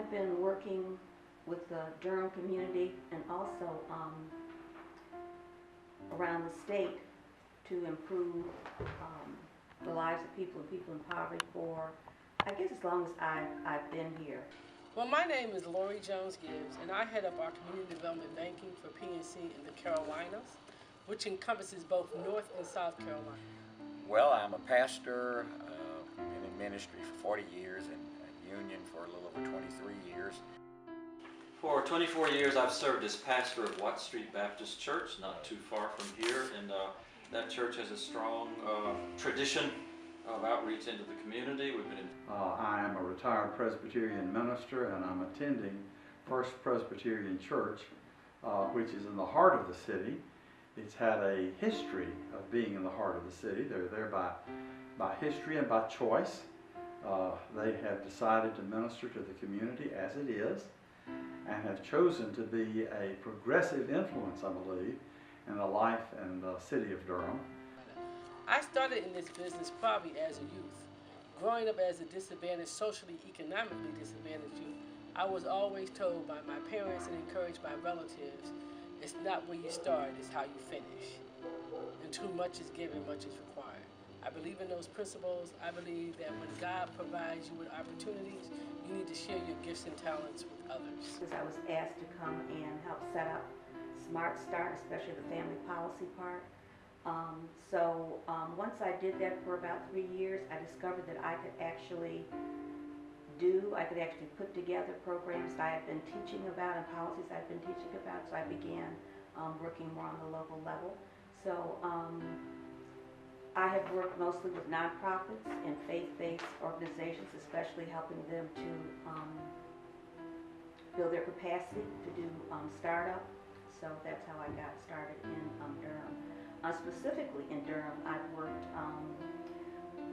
I've been working with the Durham community and also around the state to improve the lives of people and people in poverty for, I guess, as long as I've been here. Well, my name is Lori Jones-Gibbs, and I head up our community development banking for PNC in the Carolinas, which encompasses both North and South Carolina. Well, I'm a pastor, been in ministry for 40 years and a union for a little over 23 years. For 24 years I've served as pastor of Watt Street Baptist Church, not too far from here, and that church has a strong tradition of outreach into the community. We've been in I am a retired Presbyterian minister, and I'm attending First Presbyterian Church, which is in the heart of the city. It's had a history of being in the heart of the city. They're there by history and by choice. They have decided to minister to the community as it is, and have chosen to be a progressive influence, I believe, in the life and the city of Durham. I started in this business probably as a youth. Growing up as a disadvantaged, socially, economically disadvantaged youth, I was always told by my parents and encouraged by relatives, it's not where you start, it's how you finish. And too much is given, much is required. I believe in those principles. I believe that when God provides you with opportunities, you need to share your gifts and talents with others. Because I was asked to come and help set up Smart Start, especially the family policy part. Once I did that for about 3 years, I discovered that I could actually put together programs that I had been teaching about and policies I've been teaching about, so I began working more on the local level. So I have worked mostly with nonprofits and faith-based organizations, especially helping them to build their capacity to do startup. So that's how I got started in Durham. Specifically in Durham, I've worked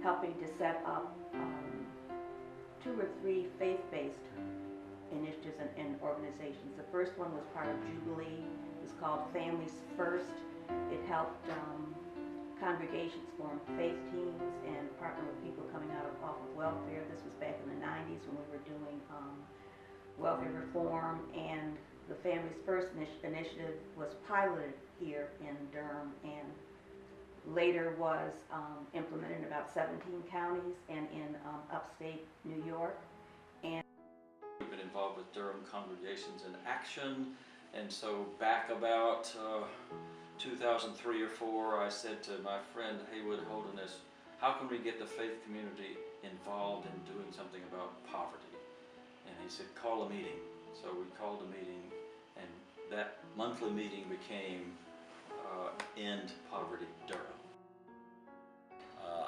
helping to set up 2 or 3 faith-based initiatives and organizations. The first one was part of Jubilee. It was called Families First. It helped congregations form faith teams and partner with people coming off of welfare. This was back in the 90s when we were doing welfare reform, and the Families First initiative was piloted here in Durham and later was implemented in about 17 counties and in upstate New York. And we've been involved with Durham Congregations in Action, and so back about 2003 or 4, I said to my friend Haywood Holderness, how can we get the faith community involved in doing something about poverty? And he said, call a meeting. So we called a meeting, and that monthly meeting became End Poverty Durham.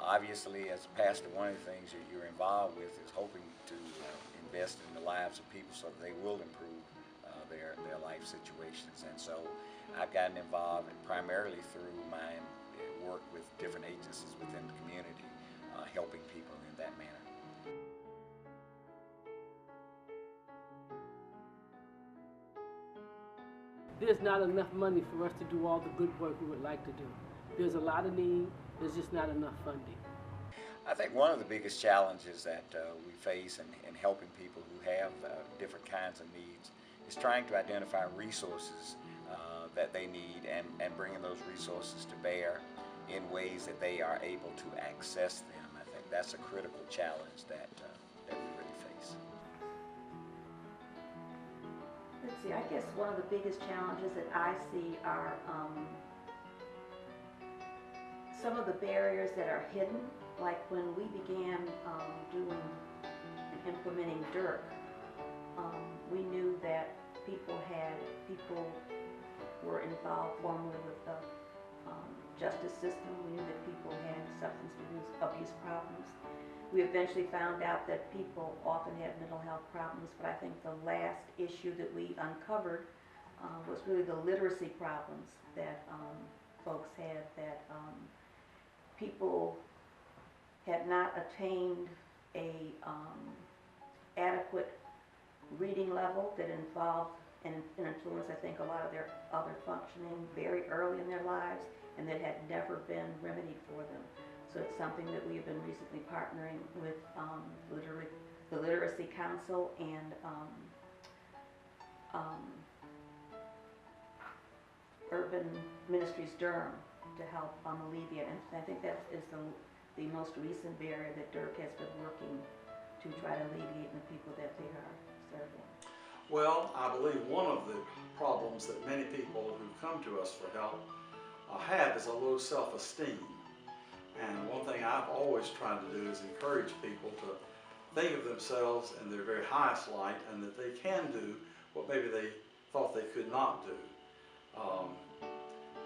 Obviously, as a pastor, one of the things that you're involved with is hoping to invest in the lives of people so that they will improve their life situations. And so I've gotten involved primarily through my work with different agencies within the community, helping people in that manner. There's not enough money for us to do all the good work we would like to do. There's a lot of need, there's just not enough funding. I think one of the biggest challenges that we face in helping people who have different kinds of needs is trying to identify resources that they need and bringing those resources to bear in ways that they are able to access them. I think that's a critical challenge that we really face. let's see, I guess one of the biggest challenges that I see are some of the barriers that are hidden. Like when we began doing and implementing derc, we knew that people were involved formally with the justice system. We knew that people had substance abuse problems. We eventually found out that people often had mental health problems, but I think the last issue that we uncovered was really the literacy problems that folks had, that people had not attained a adequate reading level that involved and influenced, I think, a lot of their other functioning very early in their lives, and that had never been remedied for them. So it's something that we have been recently partnering with literary the Literacy Council and Urban Ministries Durham to help alleviate. And I think that is the most recent barrier that derc has been working to try to alleviate in the people that they are serving. Well, I believe one of the problems that many people who come to us for help have is a low self-esteem. And one thing I've always tried to do is encourage people to think of themselves in their very highest light, and that they can do what maybe they thought they could not do.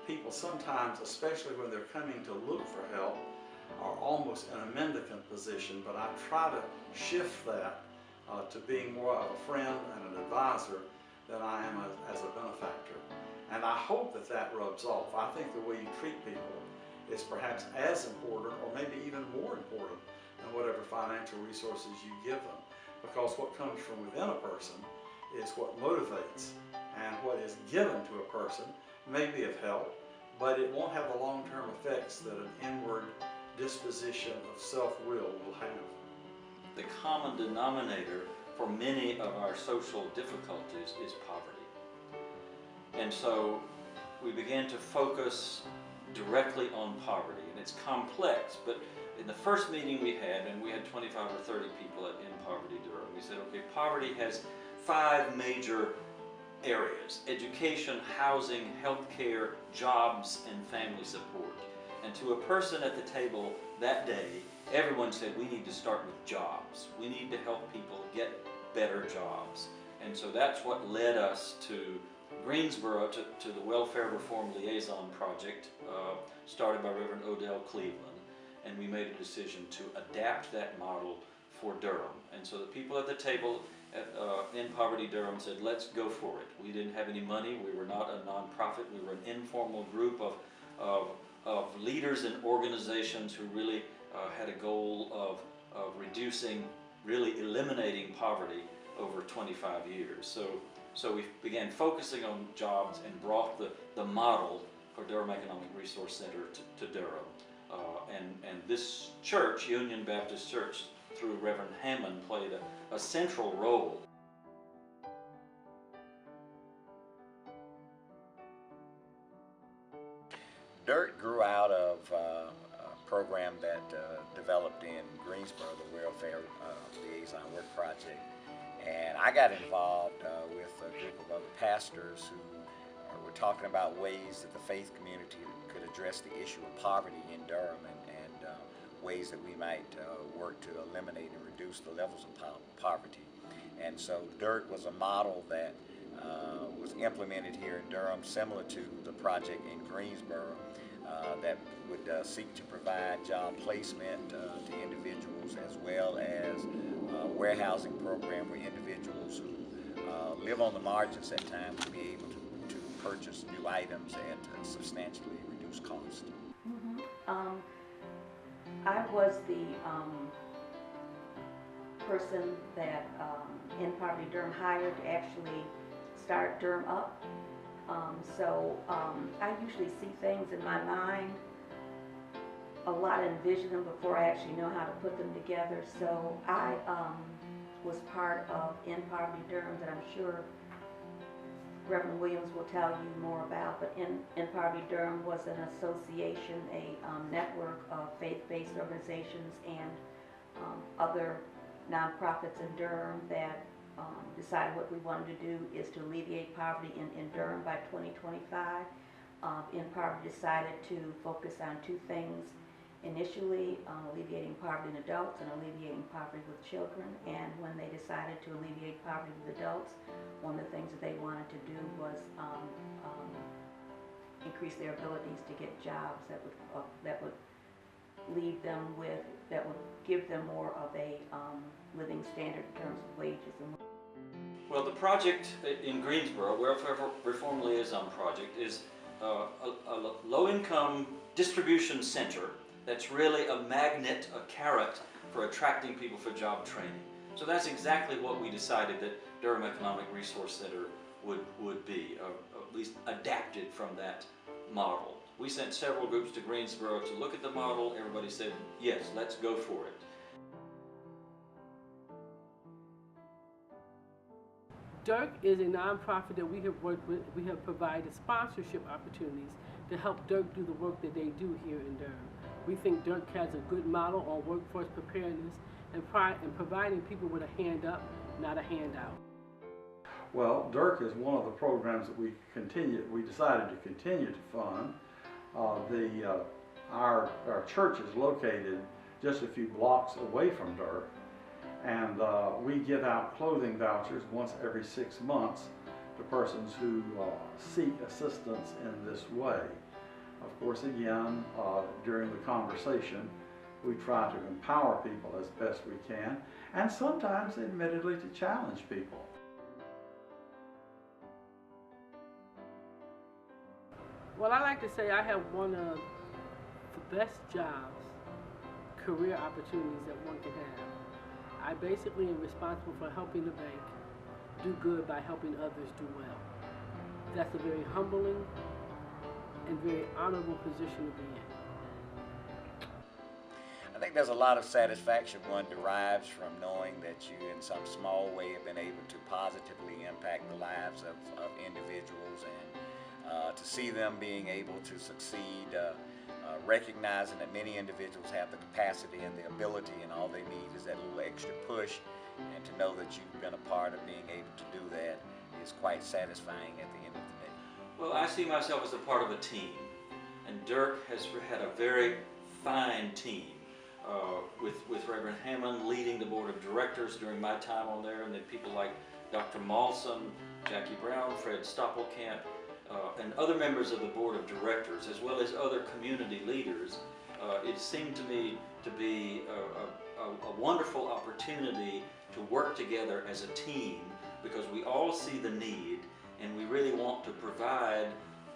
People sometimes, especially when they're coming to look for help, are almost in a mendicant position, but I try to shift that to being more of a friend and an advisor than I am as a benefactor. And I hope that that rubs off. I think the way you treat people is perhaps as important, or maybe even more important, than whatever financial resources you give them. Because what comes from within a person is what motivates, and what is given to a person may be of help, but it won't have the long-term effects that an inward disposition of self-will will have. The common denominator for many of our social difficulties is poverty. And so we began to focus directly on poverty, and it's complex, but in the first meeting we had, and we had 25 or 30 people in Poverty Durham, we said, okay, poverty has 5 major areas: education, housing, healthcare, jobs, and family support. And to a person at the table that day, everyone said, we need to start with jobs. We need to help people get better jobs. And so that's what led us to Greensboro, to the Welfare Reform Liaison Project, started by Reverend Odell Cleveland. And we made a decision to adapt that model for Durham. And so the people at the table in Poverty Durham said, let's go for it. We didn't have any money. We were not a nonprofit. We were an informal group of leaders and organizations who really had a goal of reducing, really eliminating poverty over 25 years. So we began focusing on jobs and brought the model for Durham Economic Resource Center to Durham. And this church, Union Baptist Church, through Reverend Hammond, played a central role. Derc grew out of a program that developed in Greensboro, the Welfare Liaison Work Project. And I got involved with a group of other pastors who were talking about ways that the faith community could address the issue of poverty in Durham, and ways that we might work to eliminate and reduce the levels of poverty. And so derc was a model that was implemented here in Durham, similar to the project in Greensboro, that would seek to provide job placement to individuals, as well as a warehousing program where individuals who live on the margins at times will be able to purchase new items at substantially reduced cost. Mm-hmm. I was the person that in Poverty Durham hired to actually start Durham up. I usually see things in my mind, a lot envision them before I actually know how to put them together. So I was part of In Poverty Durham, that I'm sure Reverend Williams will tell you more about, but In Poverty Durham was an association, a network of faith-based organizations and other nonprofits in Durham that decided what we wanted to do is to alleviate poverty in Durham by 2025. In Poverty decided to focus on 2 things. Initially, alleviating poverty in adults and alleviating poverty with children. And when they decided to alleviate poverty with adults, one of the things that they wanted to do was increase their abilities to get jobs that would leave them with, that would give them more of a living standard in terms of wages. Well, the project in Greensboro, Welfare Reform Liaison Project, is a low-income distribution center that's really a magnet, a carrot for attracting people for job training. So that's exactly what we decided that Durham Economic Resource Center would be, at least adapted from that model. We sent several groups to Greensboro to look at the model. Everybody said, yes, let's go for it. derc is a nonprofit that we have worked with. We have provided sponsorship opportunities to help derc do the work that they do here in Durham. We think derc has a good model on workforce preparedness and providing people with a hand up, not a handout. Well, derc is one of the programs that we decided to continue to fund. Our church is located just a few blocks away from derc, and we give out clothing vouchers once every 6 months to persons who seek assistance in this way. Of course, again, during the conversation, we try to empower people as best we can, and sometimes, admittedly, to challenge people. Well, I like to say I have one of the best jobs, career opportunities that one can have. I basically am responsible for helping the bank do good by helping others do well. That's a very humbling and very honorable position to be in. I think there's a lot of satisfaction one derives from knowing that you in some small way have been able to positively impact the lives of individuals, and to see them being able to succeed, recognizing that many individuals have the capacity and the ability, and all they need is that little extra push, and to know that you've been a part of being able to do that is quite satisfying at the end of the day. Well, I see myself as a part of a team, and derc has had a very fine team, with Reverend Hammond leading the board of directors during my time on there, and then people like Dr. Mawson, Jackie Brown, Fred Stoppelkamp, and other members of the board of directors, as well as other community leaders. It seemed to me to be a wonderful opportunity to work together as a team, because we all see the need, and we really want to provide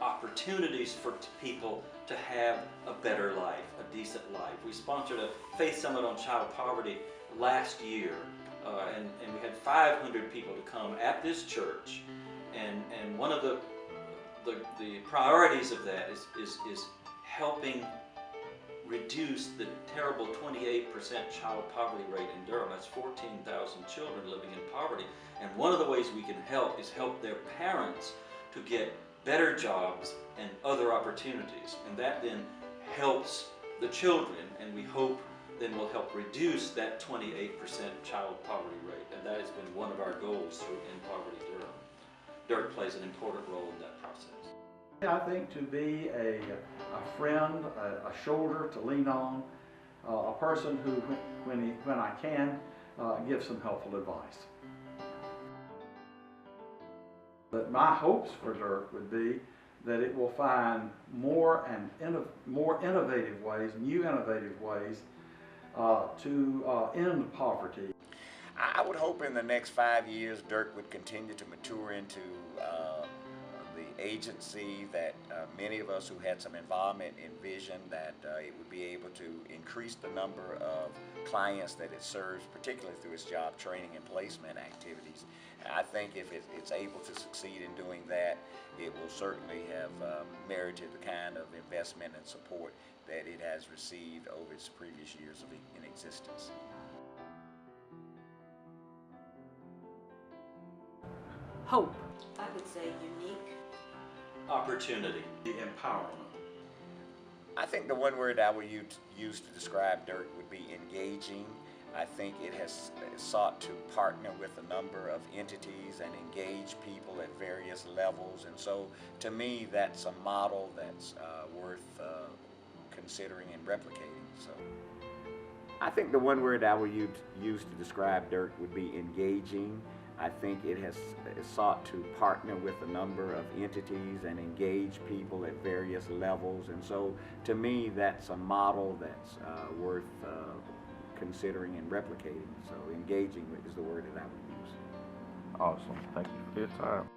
opportunities for people to have a better life, a decent life. We sponsored a faith summit on child poverty last year, and we had 500 people to come at this church, and one of the priorities of that is helping reduce the terrible 28% child poverty rate in Durham. That's 14,000 children living in poverty. And one of the ways we can help is help their parents to get better jobs and other opportunities. And that then helps the children, and we hope then will help reduce that 28% child poverty rate. And that has been one of our goals through In Poverty Durham. derc plays an important role in that process. I think to be a friend, a shoulder to lean on, a person who, when I can, give some helpful advice. But my hopes for derc would be that it will find more innovative ways, new innovative ways to end poverty. I would hope in the next 5 years derc would continue to mature into the agency that many of us who had some involvement envisioned, that it would be able to increase the number of clients that it serves, particularly through its job training and placement activities. I think if it's able to succeed in doing that, it will certainly have merited the kind of investment and support that it has received over its previous years in existence. Hope. I would say unique. Opportunity. The empowerment. I think the one word I would use to describe derc would be engaging. I think it has sought to partner with a number of entities and engage people at various levels, and so to me that's a model that's worth considering and replicating. So I think the one word I would use to describe derc would be engaging. I think it has sought to partner with a number of entities and engage people at various levels, and so to me that's a model that's worth considering and replicating. So engaging is the word that I would use. Awesome. Thank you for your time.